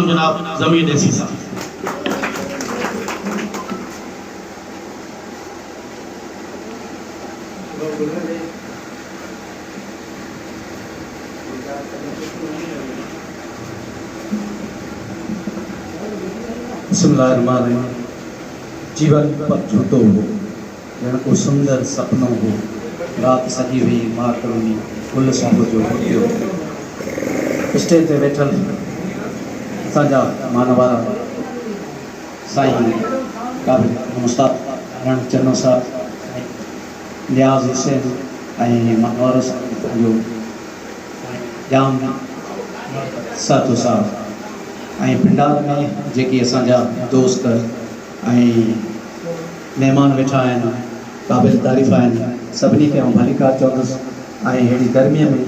जनाब जमीन ऐसी सा बिस्मिल्लाहिर्रहमानिर्रहीम। जीवन पर छूटो हो ॼण को सुंदर सपनो हो, रात सजी हुई मां कलोनी गुल साहब जो हुयो। स्टेज ते वेठल असांजा मानवारा साईं काबिल मुस्ताद रण चन्नो साहब, नियाज़ हुसैन ऐं मनोहर साहब जो जाम साधू साहब ऐं पिंडार में जेके असांजा दोस्त ऐं महिमान वेठा आहिनि, क़ाबिल तारीफ़ आहिनि, सभिनी खे आउं भलीकार चवंदुसि। ऐं अहिड़ी गर्मीअ में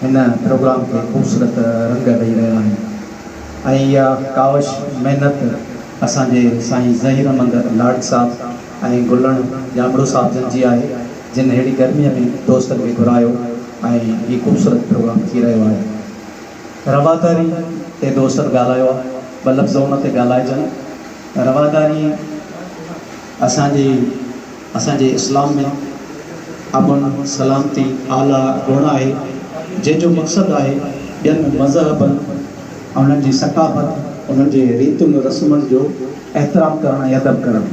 हिन प्रोग्राम खे ख़ूबसूरत रंग ॾेई रहिया आहिनि। ऐं इहा कावश महिनत असांजे साईं ज़हीर अहमद लाड साहब ऐं गुलण जामड़ो साहब जन जी आहे, जिन अहिड़ी गर्मीअ में दोस्तनि खे घुरायो ऐं हीउ ख़ूबसूरत प्रोग्राम थी रहियो आहे। रवादारी ते दोस्तनि ॻाल्हायो आहे, ॿ लफ़्ज़ हुन ते ॻाल्हाइजनि। रवादारी असांजे इस्लाम में अमन सलामती आला गुण आहे, जंहिंजो मक़सदु आहे ॿियनि मज़हबनि ऐं उन्हनि जी सकाफ़त, उन्हनि जे रीतियुनि रस्मुनि जो एतिराम करणु ऐं अदब करणु।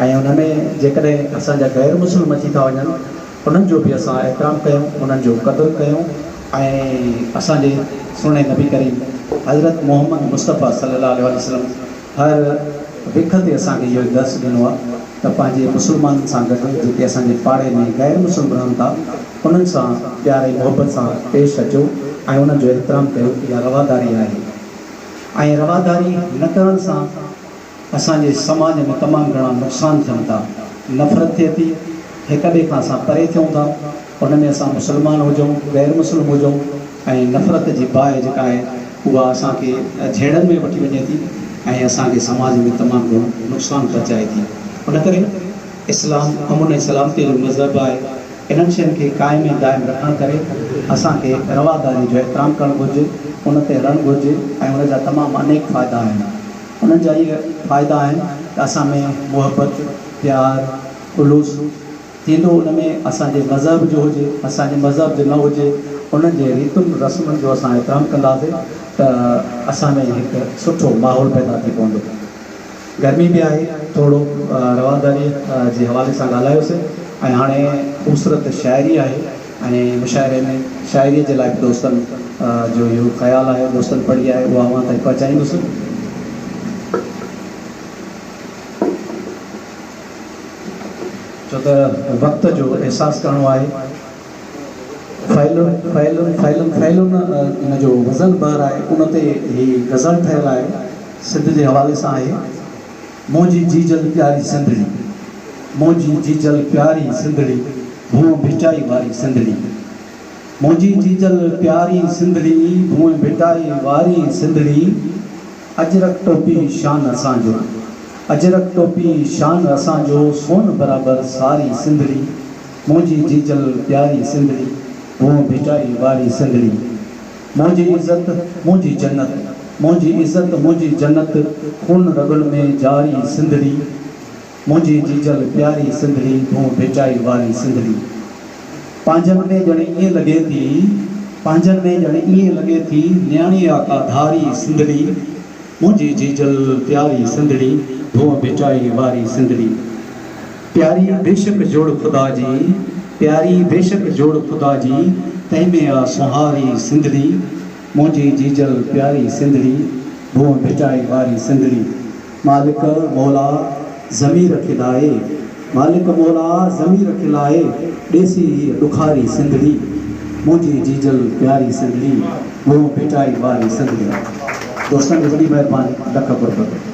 ऐं उन में जेकॾहिं असांजा ग़ैर मुस्लिम अची था वञनि, उन्हनि जो बि असां एतिराम कयूं, उन्हनि जो क़दुरु कयूं। ऐं असांजे सुहिणे नबी करीम हज़रत मोहम्मद मुस्तफ़ा सल्लल्लाहु अलैहि वसल्लम हर विख ते असांखे इहो दर्स ॾिनो आहे त पंहिंजे मुस्लमाननि सां गॾु जेके असांजे पाड़े में ग़ैर मुस्लिम रहनि था, उन्हनि सां प्यार ऐं मुहबत सां पेश अचो ऐं उन्हनि जो एतिराम कयो। इहा रवादारी आहे। ऐं रवादारी न करण सां असांजे समाज में तमामु घणा नुक़सान थियनि था, नफ़रत थिए थी, हिक ॿिए खां असां परे थियूं था। उन में असां मुस्लमान हुजूं, ग़ैर मुस्लिम हुजूं, ऐं नफ़रत जी बाहि जेका आहे उहा असांखे झेड़नि में वठी वञे थी ऐं असांखे समाज में तमामु घणो नुक़सानु पहुचाए थी। उन करे इस्लाम अमुन ऐं सलामती जो मज़हब आहे। इन्हनि शयुनि खे क़ाइम ऐं दाइम रखण करे असांखे रवादारी जो एतिराम करणु घुरिजे, उन ते रहणु घुरिजे ऐं उन जा तमामु अनेक फ़ाइदा आहिनि। उन्हनि जा इहे फ़ाइदा आहिनि त असां में मुहबत, प्यार, खुलूस थींदो। उन में असांजे मज़हब जो हुजे, असांजे मज़हब जो न हुजे, उन्हनि जे रीतियुनि रस्मुनि जो असां एतिराम कंदासीं त असां में हिकु सुठो माहौल पैदा थी पवंदो। गर्मी बि आहे, थोरो रवादारी जे हवाले सां ॻाल्हायोसीं। ऐं हाणे ख़ूबसूरत शाइरी आहे ऐं मुशाइरे में शाइरीअ जे लाइ बि दोस्तनि जो इहो ख़्यालु आहे, दोस्तनि पढ़ी आहे, उहा अवां ताईं पहुचाईंदुसि। छो त वक़्त जो अहसासु करिणो आहे। फैलुन इन जो वज़न ॿार आहे, उन ते हीअ गज़ल ठहियलु आहे, सिंध जे हवाले सां आहे। मुंहिंजी जीजल प्यारी सिंधड़ी, मुंहिंजी जीजल प्यारी सिंधड़ी, भूं भिटाई वारी सिंधड़ी। मुंहिंजी जीजल प्यारी सिंधड़ी, भूं भिटाई वारी सिंधड़ी। अजरक टोपी शान असांजो, अजरक टोपी शान असांजो, सोन बराबरि सारी सिंधड़ी। मुंहिंजी जीजल प्यारी सिंधड़ी, भूं भिटाई वारी सिंधड़ी। मुंहिंजी इज़त मुंहिंजी जन्नत, मुंहिंजी इज़त मुंहिंजी जन्नत, खून रगुल में जारी सिंधड़ी। मुंहिंजी जीजल प्यारी सिंधड़ी, भूं भिटाई वारी सिंधड़ी। पंहिंजनि में ॼण ईअं लॻे थी, पंहिंजनि में ॼण ईअं लॻे थी, न्याणी आका धारी सिंधड़ी। मुंहिंजी जीजल प्यारी सिंधड़ी, भूं भिटाई वारी सिंधड़ी। प्यारी बेशक जोड़ खुदा जी, प्यारी बेशक जोड़ खुदा जी, तंहिंमें आ सुहारी सिंधड़ी। मुंहिंजी जीजल प्यारी सिंधड़ी, भूं भिटाई वारी सिंधड़ी। मालिक मौला ज़मीर खिलाए, मालिक मौला ज़मीर खिलाए, ॾेसी ॾुखारी सिंधड़ी। मुंहिंजी जीजल प्यारी सिंधड़ी, भूं भिटाई वारी सिंधड़ी। दोस्तनि जी वॾी महिरबानी, लख कुर्बत।